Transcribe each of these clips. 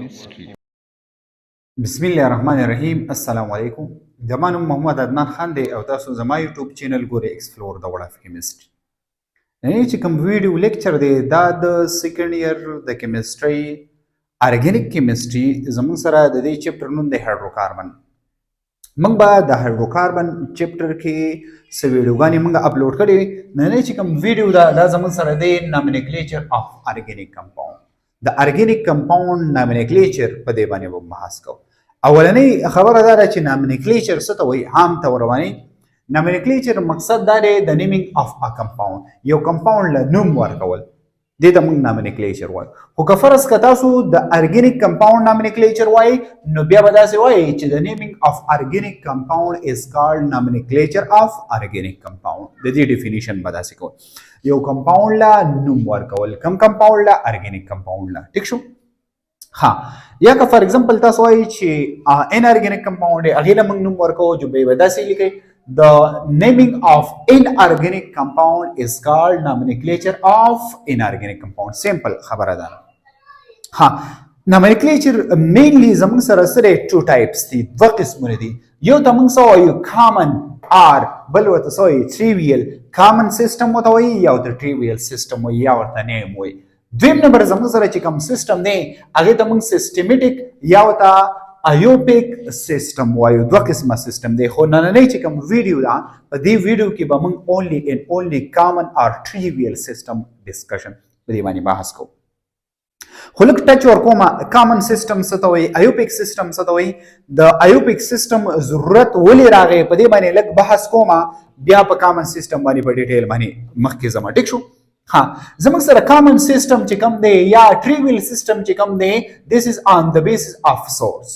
chemistry. بسم الله الرحمن الرحیم. السلام علیکم. زما نوم محمد عدنان خان دی او تاسو زما یوټیوب چینل ګورئ ایکسپلور د وړ اف کیمستري. نن چې کوم ویډیو لیکچر دی دا د سیکنډ ایئر د کیمستري ارګینیک کیمستري زموږ سره د دې چپټر نوم دی هایدروکاربن. موږ به د هایدروکاربن چپټر کې څه ویډیوګانې موږ اپلوډ کړې. نن چې کوم ویډیو دا زموږ سره دی نومنکلیچر اف ارګینیک کمپاوند. د ارګینیک کمپاوند نومنکلیچر په دې باندې به بحث کوو. اولنۍ خبره دا ده چې نومنکلیچر څه ته وایي. عام طور باندې نومنکلیچر مقصد دا دی د نیمینګ اف ا کمپاوند، یو کمپاوند له نوم ورکول، دې ته موږ نومنکلیچر وایو. خو که فرض که تاسو د ارګینیک کمپاوند نومنکلیچر وایي نو بیا به داسې وایي چې د نیمینګ اف ارګینیک کمپاوند از کالډ نومنکلیچر اف ارګینیک کمپاوند. د دې ډیفینیشن به داسې کوو، یو کمپاوند لا نوم ورکول، کم کمپاوند لا ارګینیک کمپاوند لا. ټیک شو؟ ها، یا که فار ایگزامپل تاسو وایي چې ان ارګینیک کمپاوند دی هغې له موږ نوم ورکوو، جو به یې داسې لیکئ the naming of inorganic compound is called nomenclature of inorganic compound. simple خبره ده. ها، nomenclature mainly زموږ سره سره two types دي، دوه قسمونه دي. یو ته موږ څه وایو common or بل ورته څه وایي trivial. common system ورته وایي یا ورته trivial system وایي یا ورته name وایي. دویم نمبر زموږ سره چې کوم سیستم دی هغې ته موږ سیسټمیټک یا ورته ایوپیک سیستم وایو. دوه قسمه سیستم دی. خو نننۍ چې کوم ویډیو ده په دې ویډیو کې به موږ اونلی ان اونلی کامن اور ټریویل سیستم ډسکشن په دې باندې بحث کوو. خو لږ ټچ ورکوم کامن سیستم څه ته وایي، ایوپیک سیستم څه ته وایي، د ایوپیک سیستم ضرورت ولې راغی په دې باندې لږ بحث کوم، بیا په کامن سیستم باندې په ډیټیل باندې مخکې ځم. ټیک شو؟ ها، زموږ سره کامن سیستم چې کوم دی یا ټریویل سیستم چې کوم دی this is on the basis of source.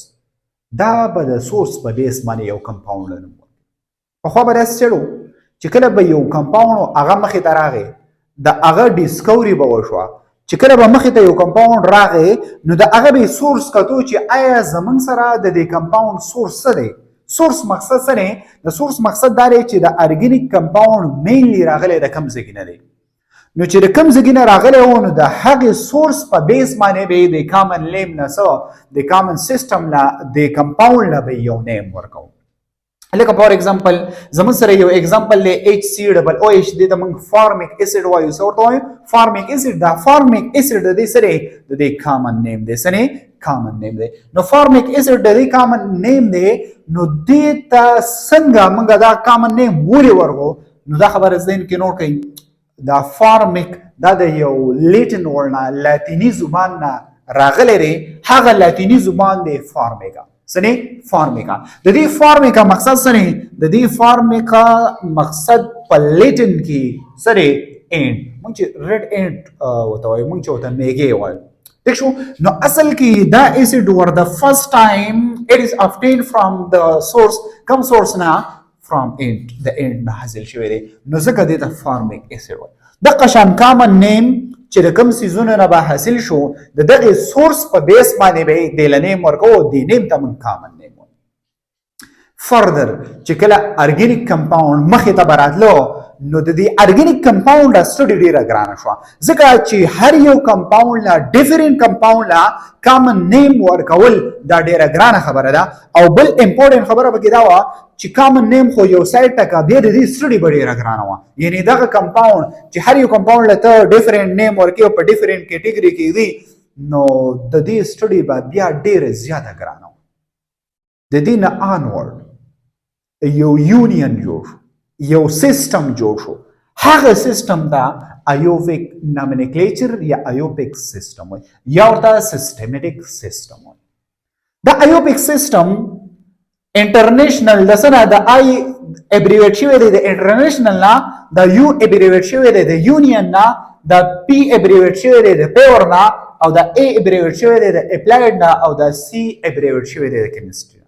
دا به د سورس په بیس باندې یو کمپاوند نوم ورکوي. پخوا به داسې چلو چې کله به یو کمپاوند هغه مخې ته راغی د هغه ډسکوري به وشوه، چې کله به مخې ته یو کمپاوند راغی نو د هغه به سورس کتو چې آیا زموږ سره د دې کمپاوند سورس څه دی. سورس مقصد څه دی؟ د سورس مقصد دا دی چې د ارګینیک کمپاوند مینلی راغلی د کوم ځای نه دی. نو چې د کوم ځای نه راغلی و نو د هغې سورس په بیس باندې به د کامن نیم نه څه د کامن سیسټم له د کمپاوند له به یو نیم ورکوو. لکه فار ایگزامپل زموږ سره یو ایگزامپل دی HCOOH، دې ته موږ فارمیک اسید وایو. څه ورته وایو؟ فارمیک اسید. دا فارمیک اسید د دې څه دی؟ د دې کامن نیم دی. څه دی؟ کامن نیم دی. نو فارمیک اسید د دې کامن نیم دی، نو دې ته څنګه موږ دا کامن نیم ولې ورکوو؟ نو دا خبره ذهن کې نوټ کړئ. دا فارمیک دا د یو لیټن ورډ نه لاتینی زبان نه راغلی دی، هغه لاتینی زبان دی فارمیکا. څه دی؟ فارمیکا. د دې فارمیکا مقصد څه دی؟ د دې فارمیکا مقصد په لیټن کې څه دی؟ اینډ. موږ چې ریډ اینډ ورته وایو، موږ چې ورته میګې وایو. ٹھیک شو؟ نو اصل کې دا ایسډ ور د فرست ټایم اٹ از obtained from the source. کوم سورس نه؟ from end. د end نه حاصل شوی دی، نو ځکه دې ته فارمیک اسید وایي. دغه شان کامن نیم چې د کوم سیزونو نه به حاصل شو د دغې سورس په بیس باندې به یې دې له نیم ورکوو، دې نیم ته موږ کامن نیم وایو. فردر چې کله ارګینیک کمپاوند مخې ته به راتلو نو د دې ارګینیک کمپاوند سټډي ډیره ګرانه شوه، ځکه چې هر یو کمپاوند له ډیفرنٹ کمپاوند له کامن نیم ورکول دا ډیره ګرانه خبره ده. او بل امپورټنټ خبره پکې دا وه چې کامن نیم خو یو سایډ ټکه، بیا د دې سټډي به ډیره ګرانه وه. یعنې دغه کمپاوند چې هر یو کمپاوند له ته ډیفرنٹ نیم ورکوي او په ډیفرنٹ کیټګري کې وي نو د دې سټډي به بیا ډیره زیاته ګرانه وه. د دې نه آنورډ یو یونین جوړ شو، یو سیستم جوړ شو، هغه سیستم ته ایوپیک نومنکلیچر یا ایوپیک سیستم وایي یا ورته سیسټمیټک سیستم وایي. دا ایوپیک سیستم انټرنیشنل د څه نه د آی ابریویټ شوی دی، د انټرنیشنل نه د یو ابریویټ شوی دی، د یونین نه د پی ابریویټ شوی دی، د پیور نه او د ای ابریویټ شوی دی، د اپلایډ نه او د سی ابریویټ شوی دی د کیمستري.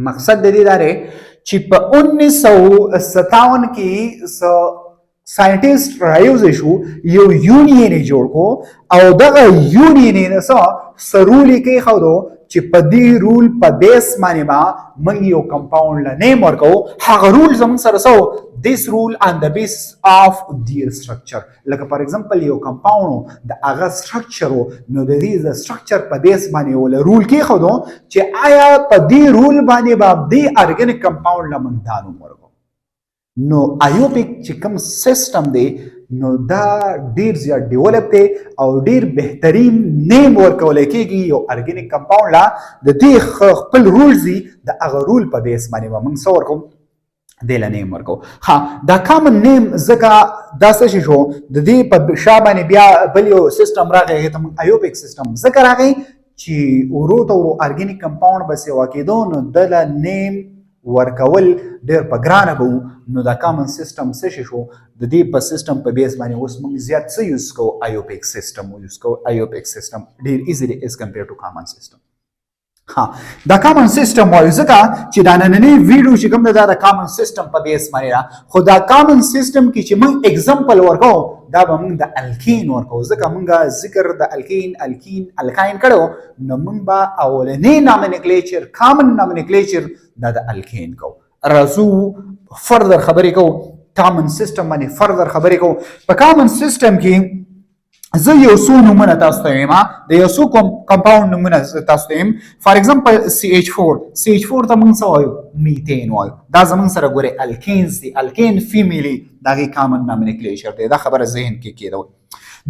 مقصد د دې دا دی چې په 1957 کې ساینټیسټ رايوځي شو، یو یونین جوړ کو او دغه یونین نه څه سرولي کې خو چې په دې رول په بیس باندې ما موږ یو کمپاوند له نیم ورکو هغه رول زموږ سره سو this rule on the basis of their structure لکه فار ایگزامپل یو کمپاوند د هغه structure نو د دې structure په بیس باندې ول رول کې خو چې آیا په دې رول باندې به دې ارګانیک کمپاوند له موږ دانو ورکو نو ایوپیک چې کوم سیستم دی نو دا ډیر زیات ډیولپ دی او ډیر بهترین نیم ورکول کېږي یو ارګانیک کمپاوند لا د دې خپل رولز دي د هغه رول په بیس باندې موږ څه ورکو د نیم ورکو ها دا کامن نیم ځکه دا څه شو د دې په شا باندې بیا بل یو سیستم راغی ته ایوپیک سیستم ځکه راغی چې ورو ته ورو ارګانیک کمپاوند بس یو کېدو نو د نیم ورکول ډیر په ګرانه به نو دا کامن سیستم څه شو د دې په سیستم په بیس باندې اوس موږ زیات څه یوز کوو ایوپیک سیستم یوز کوو ایوپیک سیستم ډیر ایزیلی ایز کمپیر ټو کامن سیستم ها دا کامن سیستم وایو ځکه چې دا نننی ویډیو چې کوم دا د کامن سیستم په بیس باندې را خو دا کامن سیستم کې چې موږ اگزامپل ورکو دا به موږ د الکین ورکو ځکه موږ ذکر د الکین الکین الکاین کړو نو موږ به اولنی نومنکلیچر کامن نومنکلیچر دا د الکین کو راځو فردر خبرې کو کامن سیستم باندې فردر خبرې کو په کامن سیستم کې زه یو څو نومونه تاسو ته وایم د یو څو کمپاوند نومونه تاسو ته وایم فار ایگزامپل CH4 ته موږ څه وایو میثین وایو دا زموږ سره ګوره الکینز دي الکین فیمیلی دا غي کامن نومنکلیچر دی دا خبره ذهن کې کېده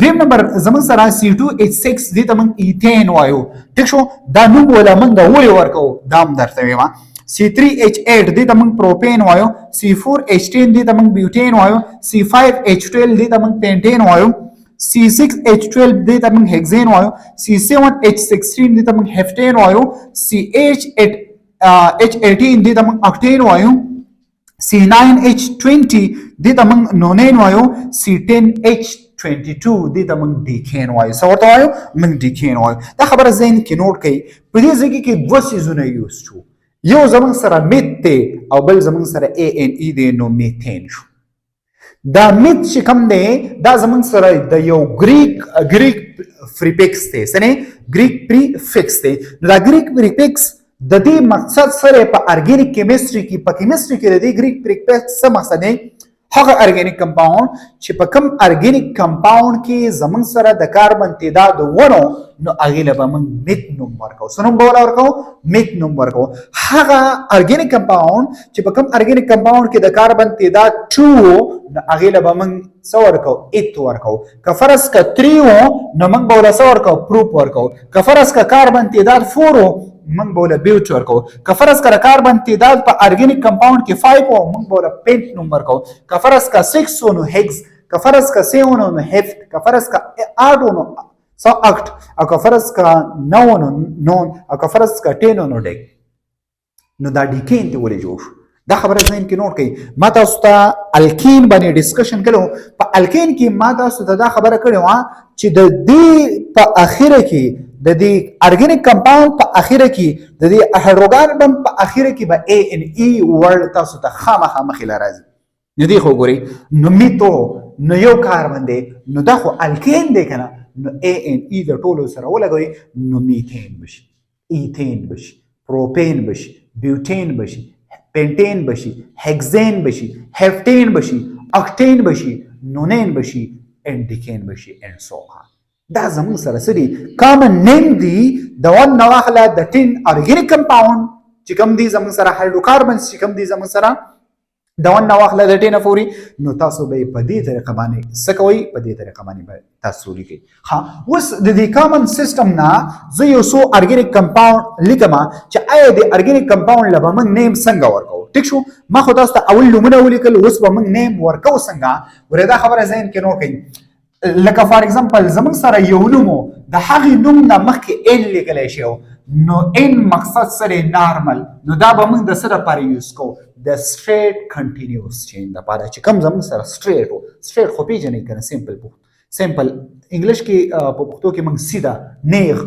دویم نمبر زموږ سره C2H6 دې ته موږ ایثین وایو ٹھیک شو دا نوم ولا موږ ولې ورکو دا هم درته وایم C3H8 دې ته موږ پروپین وایو C4H10 دې ته موږ بیوټین وایو C5H12 دې ته موږ پینټین وایو C6H12 دې ته موږ هیکزین وایو C7H16 دې ته موږ هیفټین وایو CH18 دې ته موږ اکټین وایو C9H20 دې ته موږ نونین وایو C10H22 دې ته موږ ډیکین وایو څه ورته وایو موږ ډیکین وایو دا خبره ذهن کې نوٹ کړئ په دې ځای کې دوه څیزونه یوز شو یو زموږ سره میت دی او بل زموږ سره ANE دی نو میثین شو دا میت چې کوم دی دا زموږ سره د یو ګریک پریفکس دی سنه ګریک پریفکس دی نو دا ګریک پریفکس د دې مقصد سره په ارګانیک کیمستري کې په کیمستري کې د دې ګریک پریفکس څه مقصد دی هغه ارګانیک کمپاوند چې په کوم ارګانیک کمپاوند کې زموږ سره د کاربن تعداد ونه نو هغه له موږ میت نوم ورکو سنوم بولا ورکو میت نوم ورکو هغه ارګانیک کمپاوند چې په کوم ارګانیک کمپاوند کې د کاربن تعداد 2 نو هغه له موږ څو ورکو ایت ورکو کفرس کا 3 نو موږ بولا څو ورکو پروپ ورکو کفرس کا کاربن تعداد 4 موږ بوله بیوټ ورکو کفرس کا کاربن تعداد په ارګانیک کمپاوند کې 5 او موږ بوله پینټ نوم ورکو کفرس کا 6 نو هیکس کفرس کا 7 نو هیفت کفرس کا 8 نو سو اکټ او کفرس کا 9 نو نون او کفرس کا 10 نو ډیک نو دا ډیکین ته ولې جوړ دا خبره ذهن کې نوٹ کړئ ما تاسو ته الکین باندې ډسکشن کړو په الکین کې ما تاسو ته دا خبره کړې و چې د دې په اخره کې د دې ارګانیک کمپاوند په اخره کې د دې هایدروکاربن په اخره کې به ANE ورډ تاسو ته خامخا مخې لا راځي نو دی خو ګوري نو میتو نو یو کاربن دی نو دا خو الکین دی کنه نو ANE د ټولو سره ولګوي نو میثین بشي ایثین بشي پروپین بشي بیوټین بشي پینټین بشي هیکزین بشي هیفټین بشي اکټین بشي نونین بشي انډیکین بشي and so on دا زموږ سره سری کامن نیم دی د ون نواخله د 10 ارګانیک کمپاوند چې کوم دي زموږ سره هایدروکاربنز چې کوم دي زموږ سره د ون نواخله د 10 فوري نو تاسو به په دې طریقه باندې سکوي په دې طریقه باندې تاسو لیکي ها اوس د دې کامن سیستم نه زه یو سو ارګانیک کمپاوند لیکم چې آیا د ارګانیک کمپاوند لپاره موږ نیم څنګه ورکو ټیک شو ما خو تاسو ته اول نومونه ولیکل اوس به موږ نیم ورکو څنګه وردا خبره ذهن کې نوٹ کړئ لکه فار ایگزامپل زموږ سره یو نوم د هغې نوم نه مخکې ان لیکلی شی نو ان مقصد سره نارمل نو دا به موږ د څه لپاره یوز کوو د سټریټ کنټینیوس چین لپاره چې کوم زموږ سره سټریټ خو پیژنئ که نه سمپل انګلیش کې په پښتو کې موږ سیده نیغ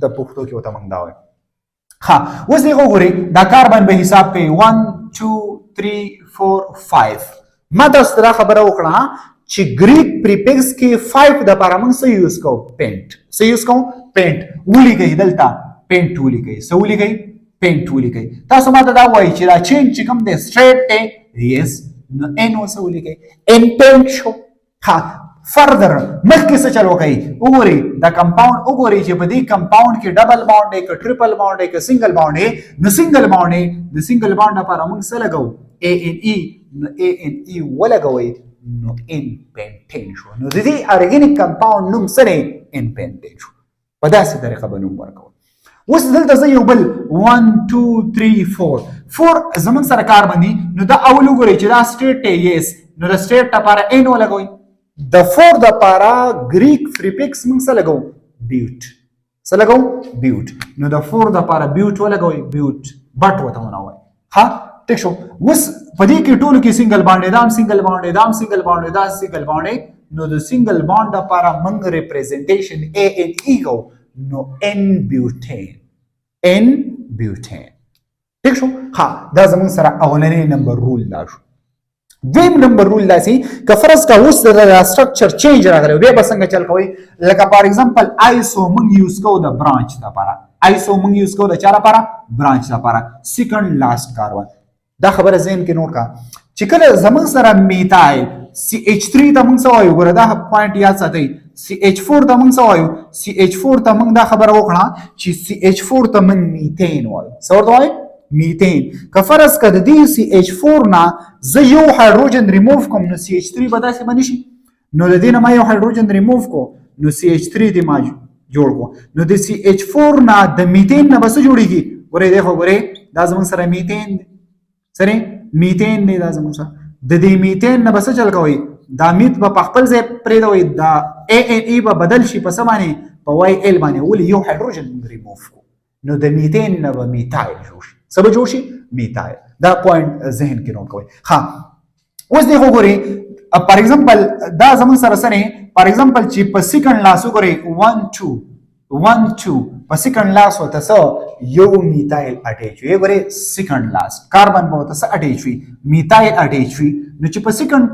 د پښتو کې ورته موږ دا وایو ها اوس دې وګورئ دا کاربن به حساب کوي 1 2 3 4 5 ما تاسو ته خبره وکړه چې ګریک پریفکس کې 5 د لپاره موږ څه یوز کوو پینټ څه یوز کوو پینټ ولیکئ دلته پینټ ولیکئ څه ولیکئ پینټ ولیکئ تاسو ماته دا وایي چې دا چین چې کوم دی سټریټ دی یس نو ان څه ولیکئ ان پینټ شو ها فردر مخکې څه چل وکئ وګورئ دا کمپاوند وګورئ چې په دې کمپاوند کې ډبل باونډ دی که ټریپل باونډ دی که سنگل باونډ دی نو سنگل باونډ دی د سنگل باونډ لپاره موږ څه لګو ا ان ای نو ا ان ای ولګوئ نو ان پینټین شو نو د دې ارګینیک کمپاوند نوم څه دی ان پینټین شو په داسې طریقه به نوم ورکوئ اوس دلته زه یو بل 1 2 3 4 زمونږ سره کار باندې نو دا اول وګورئ چې دا سټیټ دی یس نو د سټیټ لپاره ان ولګوئ د 4 لپاره ګریک پریفکس موږ څه لګو بیوټ څه لګو بیوټ نو د 4 لپاره بیوټ ولګوئ بیوټ بټ وته ونه وایي ها ټیک شو اوس په دې کې ټولو کې سنگل باونډ دام سنگل باونډ دام سنگل باونډ دا سنگل باونډ نو د سنگل باونډ لپاره موږ ریپرزنټیشن ا ان ای کو نو ان بیوټین ٹھیک شو ها دا زمون سره اولنی نمبر رول لا شو دویم نمبر رول دا سی که فرض کا اوس د سټرکچر چینج راغلی بیا به څنګه چل کوي لکه فار ایگزامپل آیسو موږ یوز کوو د برانچ لپاره آیسو موږ یوز کوو د چا لپاره برانچ لپاره سیکنډ لاست کاربن دا خبره ذهن کې نوٹ کا چې کله زمون سره میتایل CH3 ته موږ څه وایو ګوره دا پوینټ یاد ساتئ CH4 ته موږ څه وایو CH4 ته موږ دا خبره وکړه چې CH4 ته موږ میثین وایو څه ورته وایو میثین که فرض کړه د دې CH4 نه زه یو هایدروجن ریموو کوم نو CH3 به داسې باندې شي نو د دې نه ما یو هایدروجن ریموو کو نو CH3 دې ما جوړ کو نو د CH4 نه د میثین نه بس جوړیږي ګوره دی خو ګوره دا زموږ سره میثین سره میثین نه دا زموږ سره د دې میثین نه بس چل کوي دا میت په خپل ځای پرېږدوئ دا ا ان ای به بدل شي په څه باندې په وای ال باندې ولې یو هایدروجن ریموو کو نو د میثین نه به میتایل جوړ شي څه به جوړ شي میتایل دا پوینټ ذهن کې نوٹ کوئ ها اوس دی وګورئ فار ایگزامپل دا زموږ سره سره فار ایگزامپل چې په سیکنډ لاس وګورئ 1 2 په سیکنډ لاس وته څه یو میتایل اټیچ وي ګورئ سیکنډ لاس کاربن به وته څه اټیچ وي میتایل اټیچ وي نو چې په سیکنډ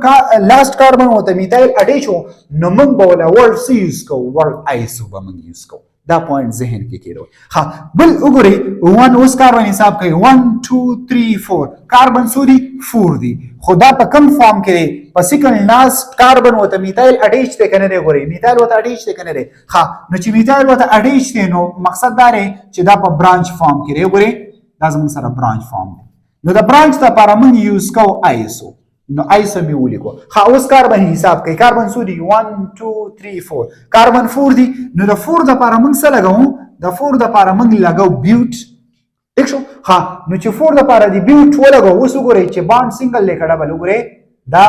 لاست کاربن وته میتایل اټیچ وو نو موږ به ولا ورډ سی یوز کوو ورډ آیسو به موږ یوز کوو دا پوینټ ذهن کې کېدو ها بل وګورئ 1 اوس کاربن حساب کوي 1 2 3 4 کاربن سوري 4 دي خو دا په کم فارم کې په سیکنډ لاست کاربن وته میتایل اټیچ ته کنه دی ګورئ میتایل وته اټیچ ته کنه دی ها نو چې میتایل وته اټیچ دی نو مقصد دا دی چې دا په برانچ فارم کې دی ګورئ دا زموږ سره برانچ فارم دی نو د برانچ لپاره موږ یوز کوو آیسو نو آیسو می ولیکو ها اوس کاربن حساب کوي کاربن سوري 1 2 3 4 کاربن 4 دی نو د 4 لپاره موږ څه لګاو د 4 لپاره موږ لګاو بیوټ ٹھیک شو ها نو چې 4 لپاره دی بیوټ ولګاو اوس وګورئ چې باند سنگل لیکړه بل وګورئ دا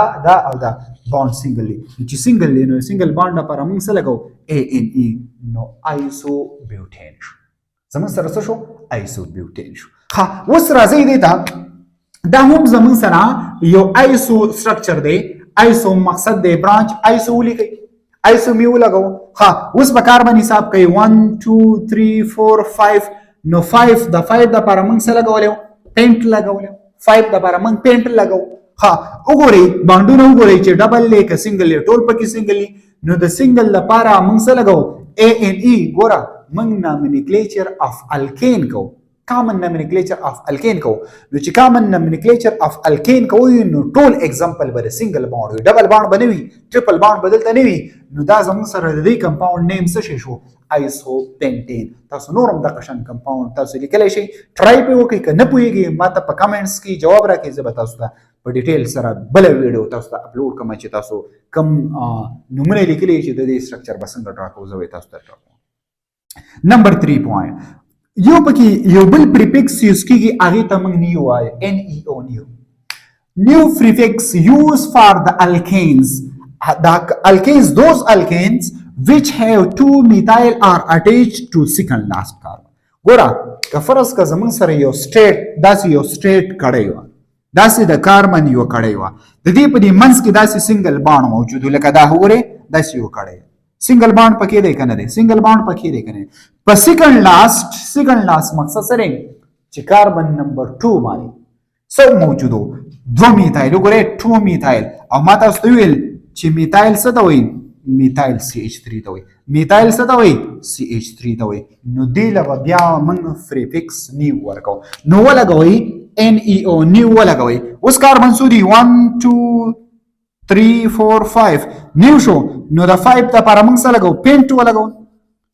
او دا باند سنگل لی چې سنگل لی نو سنگل باند لپاره موږ څه لګاو ا ان ای نو آیسو بیوټین شو زموږ سره څه شو آیسو بیوټین شو ها اوس راځي دی دا هم زمون سره یو آیسو سټرکچر دی آیسو مقصد دی برانچ آیسو ولیکئ آیسو می ولګو ها اوس په کاربن حساب کوي 1 2 3 4 5 نو 5 د 5 د لپاره موږ څه لګولیو پینټ لګولیو 5 د لپاره موږ پینټ لګو ها وګورئ باندونه وګورئ چې ډبل لیک سنگل ټول پکې سنگل نو د سنگل لپاره موږ څه لګو ا ان ای ګوره موږ نومنکلیچر اف الکین کو common nomenclature of alkane کو نو چې common nomenclature of alkane کو نو ټول example به single bond وي ډبل bond بنوي ټریپل bond بدلته نه وي نو دا زموږ سره د دې کمپاوند نیم څه شو isopentan تاسو نورم د قشن کمپاوند تاسو لیکلی شئ ټرای په وکړئ که نه پوهیږئ ماته په کمنټس کې جواب راکړئ زه به تاسو ته په ډیټیل سره بله ویډیو تاسو ته اپلوډ کوم چې تاسو کم نومونه لیکلی چې د دې سټرکچر به څنګه ډرا کوو زه به تاسو ته ډرا کوم نمبر 3 پوینټ یو پکې یو بل پریفکس یوز کیږي هغه ته موږ نیو وایو ان ای او نیو prefix used for the alkanes those alkanes which have two methyl are attached to second last carbon ګوره که فرض که زموږ سره یو سټیټ داسې یو سټیټ کړی وه داسې د کاربن یو کړی وه د دې په دې منځ کې داسې سنګل باڼ موجود و لکه دا وګورئ داسې یو کړی سنگل باند پکې دی کنه دی سنگل باند پکې دی کنه په سیکنډ لاست مقصد سره چې کاربن نمبر 2 باندې څو موجودو دو میثایل وګورئ 2 میثایل او ما تاسو ته ویل چې میثایل څه ته وایي میثایل CH3 ته وایي. میثایل څه ته وایي؟ CH3 ته وایي. نو دې له به بیا موږ پریفکس نیو ورکو. نو ولګوئ NEO نیو ولګوئ. اوس کاربن څو دي؟ 1 2 3 4 5 نیو شو. نو د 5 لپاره موږ څه لګو؟ پینټ ولګو.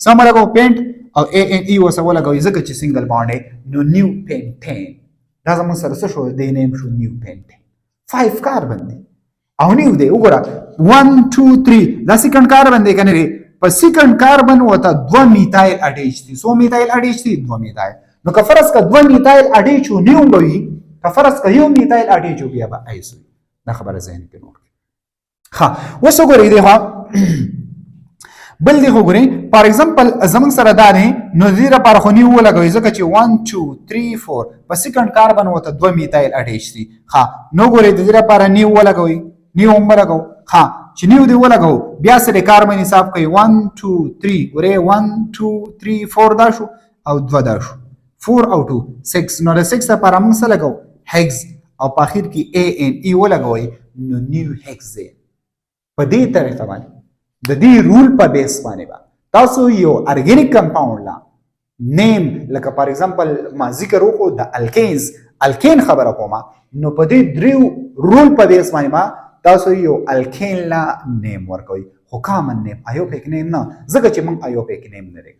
څه لګو؟ پینټ او ANE وسه ولګوئ ځکه چې سنگل بانډ نو نیو پینټین. دا زموږ سره څه شو؟ دې نیم شو نیو پینټین. 5 کاربن دی او نیو دی. وګوره 1 2 3 دا سیکنډ کاربن دی کنه. په سیکنډ کاربن وته 2 میثایل اټیچ دي. سو میثایل اټیچ دي 2 میثایل. نو که فرض کا 2 میثایل اټیچ نیو وي، که فرض کا یو میثایل اټیچ بیا به ایس وي. دا خبره ذهن کې نوٹ کړئ. ها اوس وګورئ دی ها بل دی وګورئ. فار ایگزامپل زمون سره دا دی نو دې لپاره خو نیو ولګوئ ځکه چې 1 2 3 4 په سیکنډ کاربن وته 2 میثایل اټیچ دي. ها نو ګورئ دې لپاره نیو ولګوئ. نیو هم ولګو. ها چې نیو دی ولګو بیا سره کاربن حساب کوي 1 2 3 ګورئ 1 2 3 4 دا شو او 2 دا شو. 4 او 2 6. نو د 6 لپاره موږ څه لګو؟ هیګز او په اخر کې ANE ولګوئ نو نیو هیګز دی. په دې طریقه باندې د دې رول په بیس باندې تاسو یو ارګینیک کمپاوند لا نیم لکه فار ایگزامپل ما ذکر وکړو د الکینز الکین خبره کومه. نو په دې دریو رول په بیس باندې ما تاسو یو الکین لا نیم ورکوي. خو کامن نیم ایوپیک نیم نه ځکه چې موږ ایوپیک نیم نه لري.